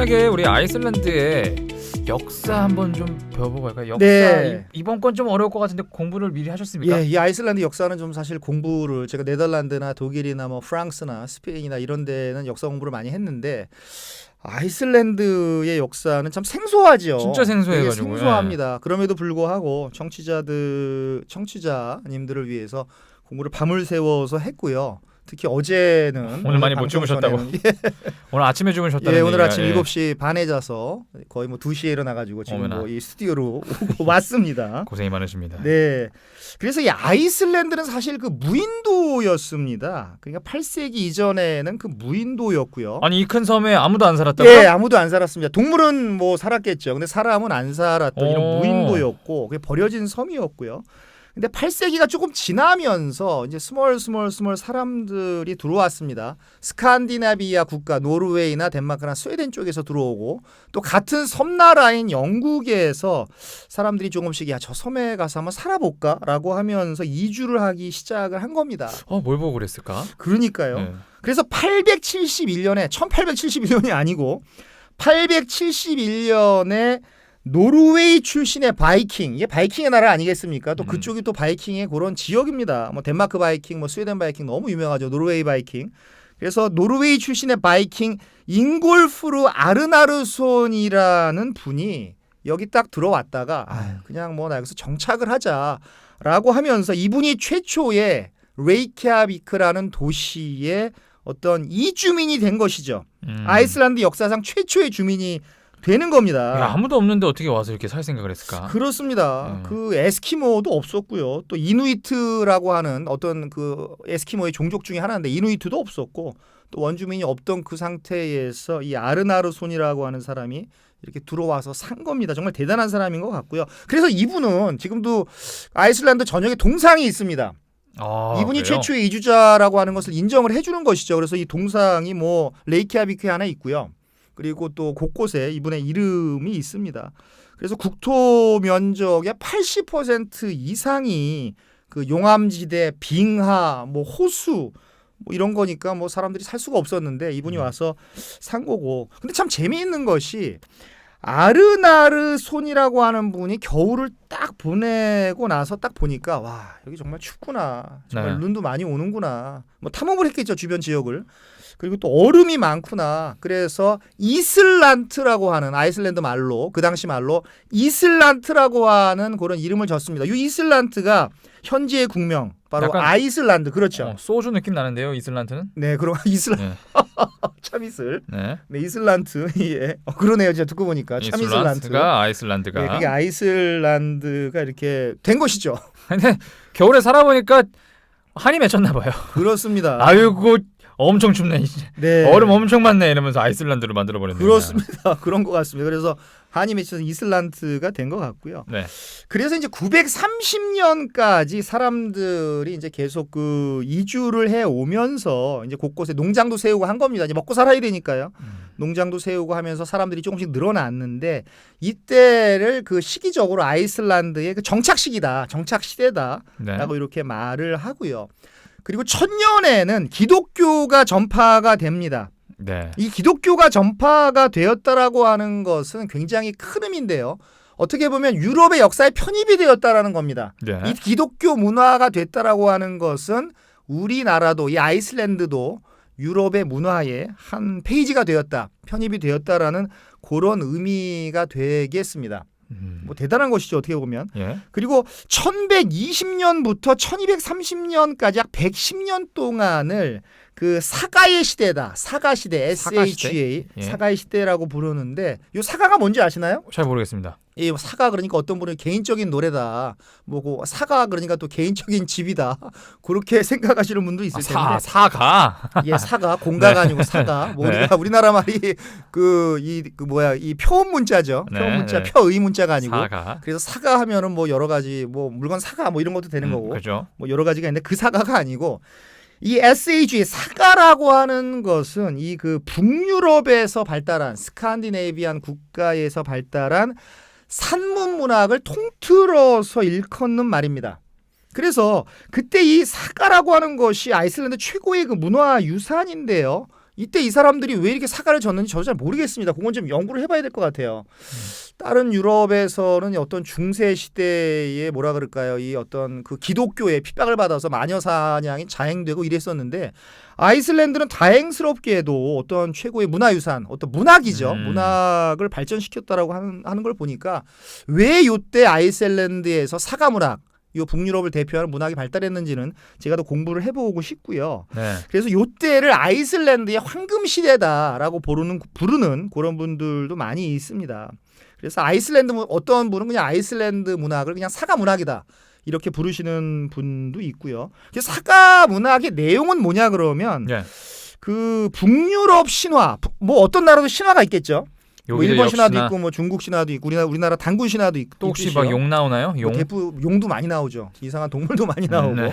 간단하게 우리 아이슬란드의 역사 한번 좀 배워보고 갈까요? 역사 네. 이번 건 좀 어려울 것 같은데 공부를 미리 하셨습니까? 예, 이 아이슬란드 역사는 좀 사실 공부를 제가 네덜란드나 독일이나 뭐 프랑스나 스페인이나 이런 데는 역사 공부를 많이 했는데 아이슬란드의 역사는 참 생소하죠. 진짜 생소해가지고. 되게 생소합니다. 그럼에도 불구하고 청취자님들을 위해서 공부를 밤을 새워서 했고요. 특히 어제는 오늘 많이 못 방송 주무셨다고. 전에는 오늘 아침에 주무셨다는 예, 오늘 얘기가, 아침 예. 7시 반에 자서 거의 뭐 2시에 일어나가지고 지금 어머나. 뭐 이 스튜디오로 오고 왔습니다. 고생이 많으십니다. 네. 그래서 이 아이슬란드는 사실 그 무인도였습니다. 그러니까 8세기 이전에는 그 무인도였고요. 아니 이 큰 섬에 아무도 안 살았다고요? 예, 아무도 안 살았습니다. 동물은 뭐 살았겠죠. 근데 사람은 안 살았던 이런 오. 무인도였고 그게 버려진 섬이었고요. 근데 8세기가 조금 지나면서 이제 스몰 사람들이 들어왔습니다. 스칸디나비아 국가 노르웨이나 덴마크나 스웨덴 쪽에서 들어오고 또 같은 섬나라인 영국에서 사람들이 조금씩 야, 저 섬에 가서 한번 살아볼까라고 하면서 이주를 하기 시작을 한 겁니다. 뭘 보고 그랬을까? 그러니까요. 네. 그래서 1871년이 아니고 871년에 노르웨이 출신의 바이킹, 이게 바이킹의 나라 아니겠습니까? 또 그쪽이 또 바이킹의 그런 지역입니다. 뭐 덴마크 바이킹, 뭐 스웨덴 바이킹 너무 유명하죠. 노르웨이 바이킹. 그래서 노르웨이 출신의 바이킹 잉골프르 아르나르손이라는 분이 여기 딱 들어왔다가 그냥 뭐 나 여기서 정착을 하자라고 하면서 이분이 최초의 레이캬비크라는 도시의 어떤 이주민이 된 것이죠. 아이슬란드 역사상 최초의 주민이 되는 겁니다. 야, 아무도 없는데 어떻게 와서 이렇게 살 생각을 했을까? 그렇습니다. 그 에스키모도 없었고요. 또 이누이트라고 하는 어떤 그 에스키모의 종족 중에 하나인데 이누이트도 없었고 또 원주민이 없던 그 상태에서 이 아르나르손이라고 하는 사람이 이렇게 들어와서 산 겁니다. 정말 대단한 사람인 것 같고요. 그래서 이분은 지금도 아이슬란드 전역에 동상이 있습니다. 이분이 그래요? 최초의 이주자라고 하는 것을 인정을 해주는 것이죠. 그래서 이 동상이 뭐 레이캬비크에 하나 있고요. 그리고 또 곳곳에 이분의 이름이 있습니다. 그래서 국토 면적의 80% 이상이 그 용암지대, 빙하, 뭐 호수 뭐 이런 거니까 뭐 사람들이 살 수가 없었는데 이분이 와서 산 거고. 근데 참 재미있는 것이 아르나르손이라고 하는 분이 겨울을 딱 보내고 나서 딱 보니까 와 여기 정말 춥구나. 정말 네. 눈도 많이 오는구나. 뭐 탐험을 했겠죠 주변 지역을. 그리고 또 얼음이 많구나. 그래서 이슬란트라고 하는 아이슬란드 말로 그 당시 말로 이슬란트라고 하는 그런 이름을 졌습니다. 이 이슬란트가 현지의 국명 바로 약간 아이슬란드 그렇죠. 소주 느낌 나는데요, 이슬란트는? 네, 그럼 이슬란트 네. 참이슬. 네. 네, 이슬란트. 예. 그러네요. 제가 듣고 보니까 참이슬란트. 이슬란트가 아이슬란드가. 네, 그게 아이슬란드가 이렇게 된 것이죠. 근데 겨울에 살아보니까 한이 맺혔나 봐요. 그렇습니다. 아이고 엄청 춥네. 네. 얼음 엄청 많네 이러면서 아이슬란드로 만들어 버렸네요. 그렇습니다. 그런 것 같습니다. 그래서 한이 맺혀서 이슬란트가 된 것 같고요. 네. 그래서 이제 930년까지 사람들이 이제 계속 그 이주를 해 오면서 이제 곳곳에 농장도 세우고 한 겁니다. 이제 먹고 살아야 되니까요. 농장도 세우고 하면서 사람들이 조금씩 늘어났는데 이때를 그 시기적으로 아이슬란드의 그 정착 시기다, 정착 시대다라고 네. 이렇게 말을 하고요. 그리고 1000년에는 기독교가 전파가 됩니다. 네. 이 기독교가 전파가 되었다라고 하는 것은 굉장히 큰 의미인데요. 어떻게 보면 유럽의 역사에 편입이 되었다라는 겁니다. 네. 이 기독교 문화가 됐다라고 하는 것은 우리나라도 이 아이슬란드도 유럽의 문화의 한 페이지가 되었다, 편입이 되었다라는 그런 의미가 되겠습니다. 뭐 대단한 것이죠 어떻게 보면. 예. 그리고 1120년부터 1230년까지 약 110년 동안을 그 사가의 시대다. 사가 시대, SHA, 예. 사가의 시대라고 부르는데 이 사가가 뭔지 아시나요? 잘 모르겠습니다. 이 사가 그러니까 어떤 분은 개인적인 노래다. 뭐고 사가 그러니까 또 개인적인 집이다. 그렇게 생각하시는 분도 있을 텐데. 사가. 예, 사가 공가가 네. 아니고 사가. 뭐 네. 우리나라 말이 이 표음 문자죠. 네, 표음 문자, 네. 표의 문자가 아니고. 사가. 그래서 사가 하면은 뭐 여러 가지 뭐 물건 사가 뭐 이런 것도 되는 거고. 그죠. 뭐 여러 가지가 있는데 그 사가가 아니고 이 SHA 사가라고 하는 것은 이 그 북유럽에서 발달한 스칸디네비안 국가에서 발달한 산문 문학을 통틀어서 일컫는 말입니다. 그래서 그때 이 사가라고 하는 것이 아이슬란드 최고의 그 문화 유산인데요. 이때 이 사람들이 왜 이렇게 사과를 졌는지 저도 잘 모르겠습니다. 그건 좀 연구를 해봐야 될 것 같아요. 다른 유럽에서는 어떤 중세 시대에 뭐라 그럴까요? 이 어떤 그 기독교의 핍박을 받아서 마녀 사냥이 자행되고 이랬었는데 아이슬란드는 다행스럽게도 어떤 최고의 문화유산, 어떤 문학이죠. 문학을 발전시켰다라고 하는 걸 보니까 왜 이때 아이슬란드에서 사과 문학 이 북유럽을 대표하는 문학이 발달했는지는 제가 더 공부를 해보고 싶고요. 네. 그래서 이때를 아이슬란드의 황금 시대다라고 부르는 그런 분들도 많이 있습니다. 그래서 아이슬란드 어떤 분은 그냥 아이슬란드 문학을 그냥 사과 문학이다 이렇게 부르시는 분도 있고요. 그래서 사과 문학의 내용은 뭐냐 그러면 네. 그 북유럽 신화 뭐 어떤 나라도 신화가 있겠죠. 뭐 일본 신화도 있고 뭐 중국 신화도 있고 우리나라 단군 신화도 있고 또 혹시 막 용 나오나요? 용? 용도 많이 나오죠. 이상한 동물도 많이 나오고. 네.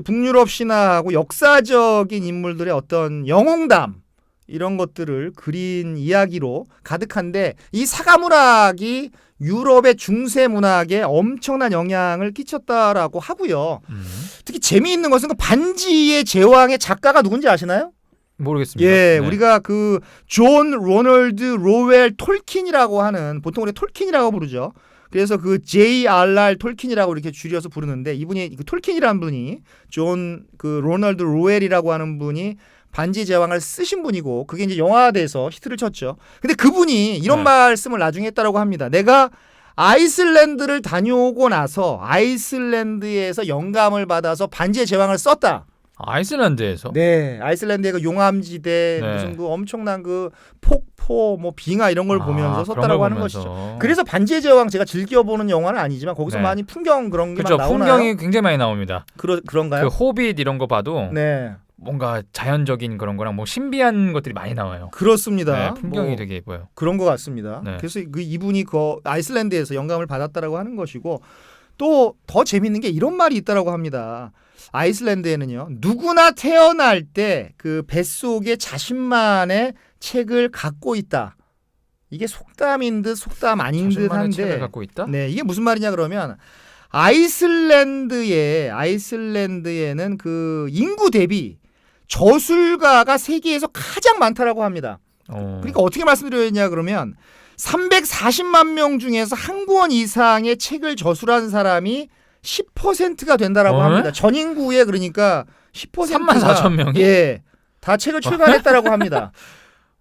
북유럽 신화하고 역사적인 인물들의 어떤 영웅담 이런 것들을 그린 이야기로 가득한데 이 사과 문학이 유럽의 중세 문학에 엄청난 영향을 끼쳤다라고 하고요. 특히 재미있는 것은 그 반지의 제왕의 작가가 누군지 아시나요? 모르겠습니다. 예, 네. 우리가 그 존 로널드 로웰 톨킨이라고 하는 보통 우리 톨킨이라고 부르죠. 그래서 그 J.R.R. 톨킨이라고 이렇게 줄여서 부르는데 이분이 그 톨킨이라는 분이 존 그 로널드 로웰이라고 하는 분이 반지의 제왕을 쓰신 분이고 그게 이제 영화돼서 히트를 쳤죠. 근데 그분이 이런 네. 말씀을 나중에 했다라고 합니다. 내가 아이슬란드를 다녀오고 나서 아이슬란드에서 영감을 받아서 반지의 제왕을 썼다. 아이슬란드에서? 네, 아이슬란드의 그 용암지대 네. 무슨 그 엄청난 그 폭포 뭐 빙하 이런 걸 보면서 썼다라고 하는 것이죠. 그래서 반지의 제왕 제가 즐겨보는 영화는 아니지만 거기서 네. 많이 풍경 그런 게 그렇죠. 막 나오나요? 풍경이 굉장히 많이 나옵니다. 그런가요? 그 호빗 이런 거 봐도 네, 뭔가 자연적인 그런 거랑 뭐 신비한 것들이 많이 나와요. 그렇습니다. 네, 풍경이 뭐 되게 예뻐요. 그런 것 같습니다. 네. 그래서 그 이분이 그 아이슬란드에서 영감을 받았다라고 하는 것이고 또 더 재밌는 게 이런 말이 있다라고 합니다. 아이슬란드에는요 누구나 태어날 때 그 뱃속에 자신만의 책을 갖고 있다. 이게 속담인 듯 속담 아닌 듯 자신만의 책을 한데 갖고 있다? 네, 이게 무슨 말이냐 그러면 아이슬란드에는 그 인구 대비 저술가가 세계에서 가장 많다라고 합니다. 그러니까 어떻게 말씀드려야냐 그러면 340만 명 중에서 한 권 이상의 책을 저술한 사람이 10%가 된다라고 합니다. 전 인구의 그러니까 10%가 34,000명이? 예. 다 책을 출간했다라고 합니다.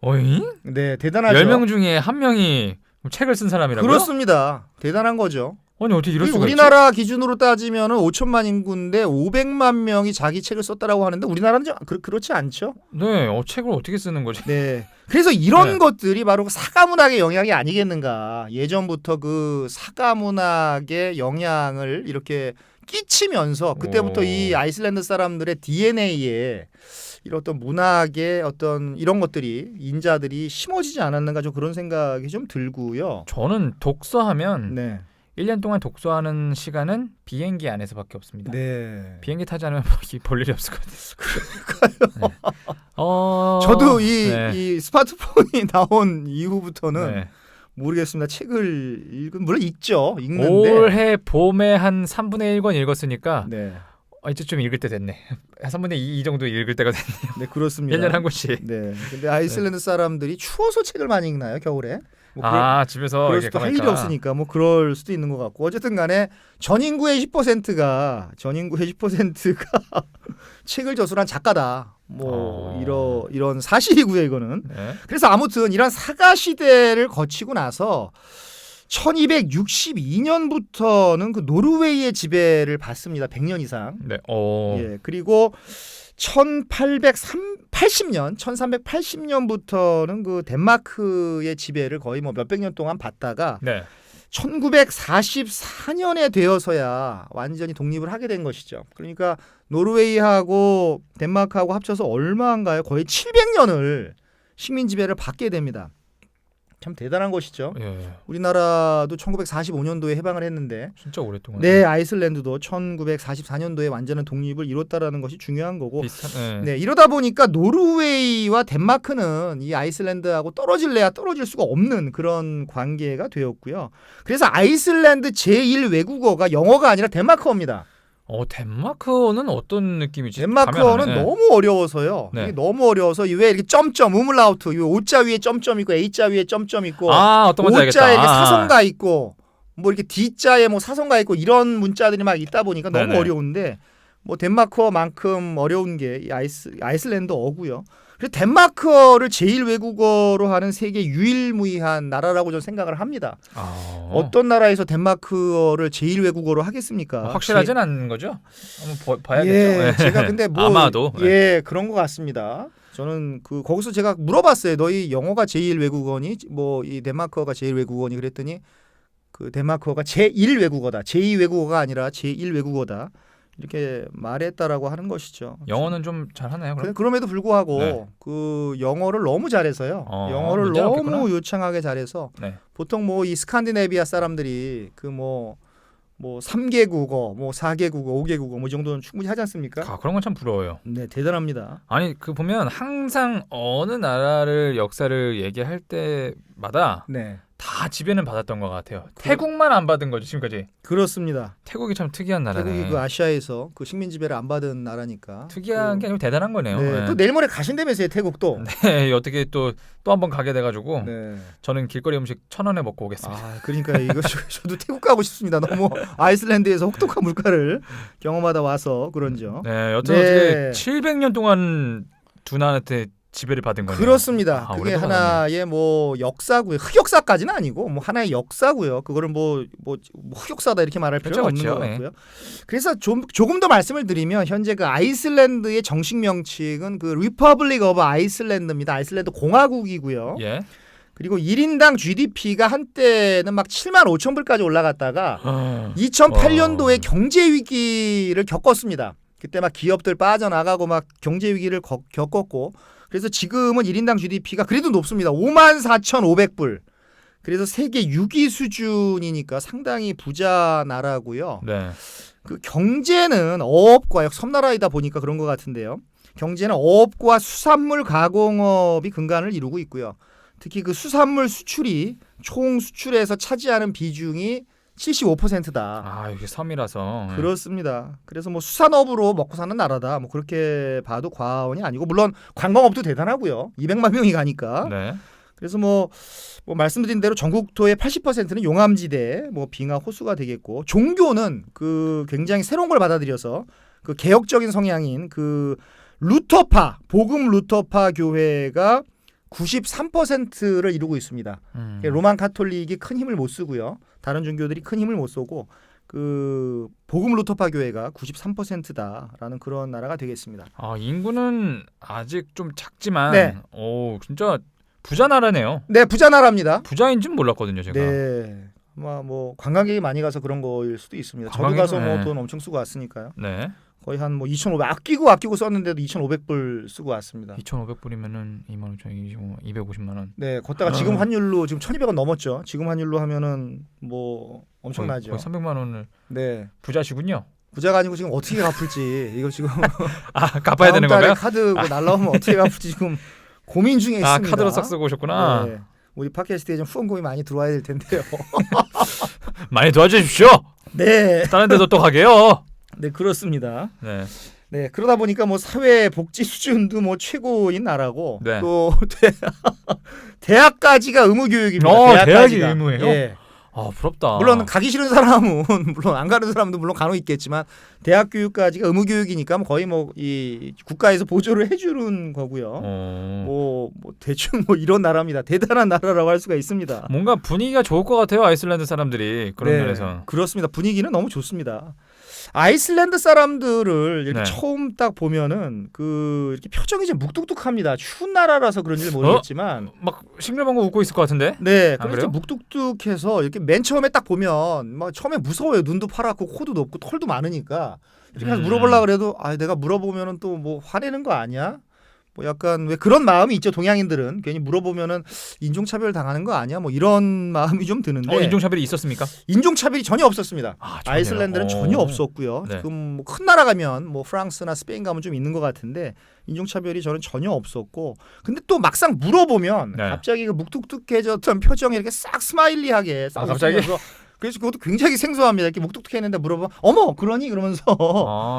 어잉? 네, 대단하죠. 10명 중에 한 명이 책을 쓴 사람이라고요? 그렇습니다. 대단한 거죠. 아니 어떻게 이럴 수가 있지? 우리나라 기준으로 따지면은 5천만 인구인데 500만 명이 자기 책을 썼다라고 하는데 우리나라는 좀 그렇지 않죠? 네, 책을 어떻게 쓰는 거지? 네. 그래서 이런 네. 것들이 바로 사과 문학의 영향이 아니겠는가. 예전부터 그 사과 문학의 영향을 이렇게 끼치면서 그때부터 이 아이슬란드 사람들의 DNA에 이런 어떤 문학의 어떤 이런 것들이 인자들이 심어지지 않았는가 좀 그런 생각이 좀 들고요. 저는 독서하면 네. 1년 동안 독서하는 시간은 비행기 안에서밖에 없습니다. 네. 비행기 타지 않으면 볼 일이 없을 것 같아요. 그러니까요. 네. 저도 네. 이 스마트폰이 나온 이후부터는 네. 모르겠습니다. 책을 물론 읽는데 올해 봄에 한 3분의 1권 읽었으니까 네. 이제 좀 읽을 때 됐네. 3분의 2 정도 읽을 때가 됐네요. 네, 그렇습니다. 1년에 한 권씩. 네. 근데 아이슬란드 사람들이 추워서 책을 많이 읽나요, 겨울에? 뭐 집에서 그럴 이렇게 수도 할 가만히 일이 있다가. 없으니까 뭐 그럴 수도 있는 것 같고 어쨌든 간에 전 인구의 10%가 책을 저술한 작가다. 뭐 이런 사실이고요, 이거는. 네. 그래서 아무튼 이런 사가 시대를 거치고 나서 1262년부터는 그 노르웨이의 지배를 받습니다. 100년 이상. 네. 예. 그리고 1380년부터는 그 덴마크의 지배를 거의 뭐 몇백 년 동안 받다가 네. 1944년에 되어서야 완전히 독립을 하게 된 것이죠. 그러니까 노르웨이하고 덴마크하고 합쳐서 얼마인가요? 거의 700년을 식민 지배를 받게 됩니다. 참 대단한 것이죠. 예. 우리나라도 1945년도에 해방을 했는데 진짜 오랫동안. 네, 아이슬란드도 1944년도에 완전한 독립을 이뤘다라는 것이 중요한 거고 비슷한. 네, 이러다 보니까 노르웨이와 덴마크는 이 아이슬란드하고 떨어질래야 떨어질 수가 없는 그런 관계가 되었고요. 그래서 아이슬란드 제1 외국어가 영어가 아니라 덴마크어입니다. 덴마크어는 어떤 느낌이지? 덴마크어는 감이 안 오네. 너무 어려워서요. 네. 이게 너무 어려워서 왜 이렇게 점점 우물라우트, 이 오자 위에 점점 있고 A자 위에 점점 있고 어떤 건지 알겠다. 오자에 이렇게 사성가 있고 뭐 이렇게 D자에 뭐 사성가 있고 이런 문자들이 막 있다 보니까 너무 네네. 어려운데 뭐 덴마크어만큼 어려운 게 이 아이슬란드어고요. 그래서 덴마크어를 제일 외국어로 하는 세계 유일무이한 나라라고 저는 생각을 합니다. 어떤 나라에서 덴마크어를 제일 외국어로 하겠습니까? 확실하진 않은 거죠? 한번 봐야겠죠. 예, 네. 제가 근데 뭐 아마도. 예, 그런 것 같습니다. 저는 거기서 제가 물어봤어요. 너희 영어가 제일 외국어니? 뭐 이 덴마크어가 제일 외국어니? 그랬더니 그 덴마크어가 제1 외국어다. 제2 외국어가 아니라 제1 외국어다. 이렇게 말했다라고 하는 것이죠. 영어는 좀 잘하나요? 그럼? 그럼에도 불구하고 네. 그 영어를 너무 잘해서요. 영어를 문제는 너무 없겠구나. 유창하게 잘해서 네. 보통 뭐 이 스칸디네비아 사람들이 그 뭐 3개 국어, 뭐 4개 국어, 5개 국어 뭐 이 정도는 충분히 하지 않습니까? 그런 건 참 부러워요. 네, 대단합니다. 아니 보면 항상 어느 나라를 역사를 얘기할 때마다 네. 다 지배는 받았던 것 같아요. 태국만 안 받은 거죠 지금까지. 그렇습니다. 태국이 참 특이한 나라네. 태국이 그 아시아에서 그 식민 지배를 안 받은 나라니까. 특이한 게 아니고 대단한 거네요. 네. 네. 또 내일 모레 가신다면서요, 태국도. 네, 어떻게 또 한 번 가게 돼가지고 네. 저는 길거리 음식 1,000원에 먹고 오겠습니다. 그러니까 이거 저도 태국 가고 싶습니다. 너무 아이슬란드에서 혹독한 물가를 경험하다 와서 그런죠. 네, 여튼 네. 어떻게 700년 동안 두 나라한테 지배를 받은 거네요. 그렇습니다. 그게 오랫동안 하나의 뭐 역사고요. 흑역사까지는 아니고 뭐 하나의 역사고요. 그거를 뭐 흑역사다 이렇게 말할 필요는 없는 그렇죠, 것 예. 같고요. 그래서 조금 더 말씀을 드리면 현재 그 아이슬란드의 정식 명칭은 그 Republic of Iceland입니다. 아이슬란드 공화국이고요. 예. 그리고 1인당 GDP가 한때는 막 7만 5천 불까지 올라갔다가 2008년도에 경제 위기를 겪었습니다. 그때 막 기업들 빠져나가고 막 경제 위기를 겪었고 그래서 지금은 1인당 GDP가 그래도 높습니다. 54,500불. 그래서 세계 6위 수준이니까 상당히 부자 나라고요. 네. 그 경제는 어업과 섬나라이다 보니까 그런 것 같은데요. 경제는 어업과 수산물 가공업이 근간을 이루고 있고요. 특히 그 수산물 수출이 총 수출에서 차지하는 비중이 75%다. 이게 섬이라서. 그렇습니다. 그래서 뭐 수산업으로 먹고 사는 나라다. 뭐 그렇게 봐도 과언이 아니고 물론 관광업도 대단하고요. 200만 명이 가니까. 네. 그래서 뭐 말씀드린 대로 전국토의 80%는 용암지대, 뭐 빙하 호수가 되겠고 종교는 그 굉장히 새로운 걸 받아들여서 그 개혁적인 성향인 그 루터파 복음 루터파 교회가 93%를 이루고 있습니다. 로만 카톨릭이 큰 힘을 못 쓰고요. 다른 종교들이 큰 힘을 못 쓰고 그 복음 루터파 교회가 93%다라는 그런 나라가 되겠습니다. 인구는 아직 좀 작지만 네. 진짜 부자 나라네요. 네, 부자 나라입니다. 부자인 줄 몰랐거든요, 제가. 네. 아마 뭐 관광객이 많이 가서 그런 거일 수도 있습니다. 저도 관광객은- 가서 뭐 네. 돈 엄청 쓰고 왔으니까요. 네. 거의 한 뭐 2,500 아끼고 썼는데도 2,500불 쓰고 왔습니다. 2,500불이면은 25,000, 250만 원. 네, 걷다가 지금 환율로 지금 1,200원 넘었죠. 지금 환율로 하면은 뭐 엄청나죠. 거의 300만 원을 네. 부자시군요. 부자가 아니고 지금 어떻게 갚을지 이거 지금 갚아야 되는 다음 달에 건가요? 카드 뭐 날라오면 어떻게 갚을지 지금 고민 중에 있습니다. 카드로 싹 쓰고 오셨구나. 네. 우리 팟캐스트에 좀 후원금이 많이 들어와야 될 텐데요. 많이 도와주십시오. 네. 다른 데도 또 가게요. 네, 그렇습니다. 네. 네, 그러다 보니까 뭐 사회 복지 수준도 뭐 최고인 나라고 네. 또 대학까지가 의무 교육입니다. 대학이 대학까지가. 의무예요? 예. 부럽다. 물론 가기 싫은 사람은 물론 안 가는 사람도 물론 간혹 있겠지만 대학 교육까지가 의무 교육이니까 뭐 거의 뭐 이 국가에서 보조를 해주는 거고요. 뭐 대충 뭐 이런 나라입니다. 대단한 나라라고 할 수가 있습니다. 뭔가 분위기가 좋을 것 같아요. 아이슬란드 사람들이 그런 면에서. 그렇습니다. 분위기는 너무 좋습니다. 아이슬란드 사람들을 이렇게 네. 처음 딱 보면은 그 이렇게 표정이 좀 묵뚝뚝합니다. 추운 나라라서 그런지 모르겠지만 막 싱글벙글 웃고 있을 것 같은데? 네, 안 그래서 그래요? 묵뚝뚝해서 이렇게 맨 처음에 딱 보면 막 처음에 무서워요. 눈도 파랗고 코도 높고 털도 많으니까 이렇게 해서 물어보려고 그래도 내가 물어보면은 또 뭐 화내는 거 아니야? 뭐 약간 왜 그런 마음이 있죠. 동양인들은 괜히 물어보면은 인종차별 당하는 거 아니야? 뭐 이런 마음이 좀 드는데 인종차별이 있었습니까? 인종차별이 전혀 없었습니다. 전혀요? 아이슬란드는 전혀 없었고요. 네. 지금 뭐 큰 나라 가면 뭐 프랑스나 스페인 가면 좀 있는 것 같은데 인종차별이 저는 전혀 없었고 근데 또 막상 물어보면 네. 갑자기 그 묵뚝뚝해졌던 표정이 이렇게 싹 스마일리하게 싹 갑자기? 웃으면서 그래서 그것도 굉장히 생소합니다. 이렇게 묵뚝뚝했는데 물어보면 어머 그러니 그러면서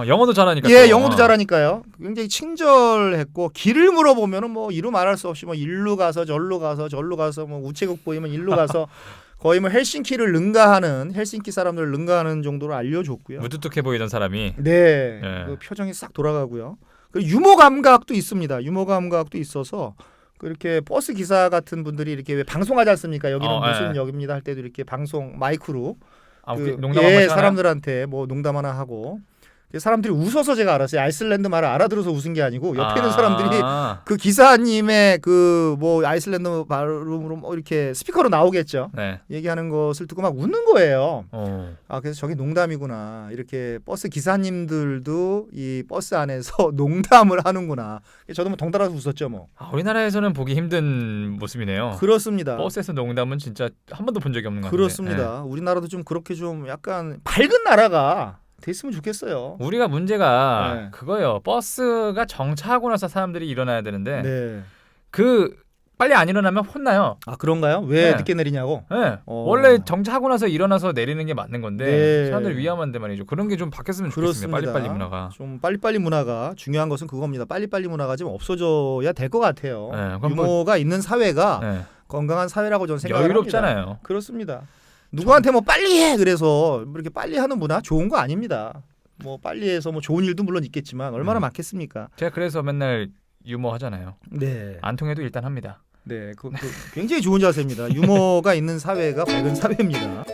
영어도 잘하니까. 예, 또. 영어도 잘하니까요. 굉장히 친절했고 길을 물어보면은 뭐 이루 말할 수 없이 뭐 일로 가서 절로 가서 뭐 우체국 보이면 일로 가서 거의 뭐 헬싱키를 능가하는 헬싱키 사람들을 능가하는 정도로 알려줬고요. 무뚝뚝해 보이던 사람이. 네, 예. 그 표정이 싹 돌아가고요. 그리고 유머 감각도 있습니다. 유머 감각도 있어서 그렇게 버스 기사 같은 분들이 이렇게 왜 방송하지 않습니까? 여기는 무슨 예. 역입니다 할 때도 이렇게 방송 마이크로 그 농담 예, 한번 하나요? 사람들한테 뭐 농담 하나 하고 사람들이 웃어서 제가 알았어요. 아이슬란드 말을 알아들어서 웃은 게 아니고 옆에 있는 사람들이 그 기사님의 그 뭐 아이슬란드 발음으로 뭐 이렇게 스피커로 나오겠죠. 네. 얘기하는 것을 듣고 막 웃는 거예요. 어. 그래서 저게 농담이구나. 이렇게 버스 기사님들도 이 버스 안에서 농담을 하는구나. 저도 뭐 덩달아서 웃었죠, 뭐. 우리나라에서는 보기 힘든 모습이네요. 그렇습니다. 버스에서 농담은 진짜 한 번도 본 적이 없는 것 같아요. 그렇습니다. 우리나라도 좀 그렇게 좀 약간 밝은 나라가 됐으면 좋겠어요. 우리가 문제가 네. 그거예요. 버스가 정차하고 나서 사람들이 일어나야 되는데 네. 그 빨리 안 일어나면 혼나요. 아 그런가요? 왜 네. 늦게 내리냐고? 네. 어. 원래 정차하고 나서 일어나서 내리는 게 맞는 건데 네. 사람들 위험한데 말이죠. 그런 게 좀 바뀌었으면 좋겠습니다. 그렇습니다. 빨리빨리 문화가. 좀 빨리빨리 문화가 중요한 것은 그겁니다. 빨리빨리 문화가 좀 없어져야 될 것 같아요. 네, 그럼 뭐- 유머가 있는 사회가 네. 건강한 사회라고 저는 생각합니다. 여유롭잖아요. 그렇습니다. 누구한테 뭐 빨리 해 그래서 이렇게 빨리 하는 문화 좋은 거 아닙니다. 뭐 빨리 해서 뭐 좋은 일도 물론 있겠지만 얼마나 많겠습니까? 제가 그래서 맨날 유머 하잖아요. 네, 안 통해도 일단 합니다. 네, 그것도 굉장히 좋은 자세입니다. 유머가 있는 사회가 밝은 사회입니다.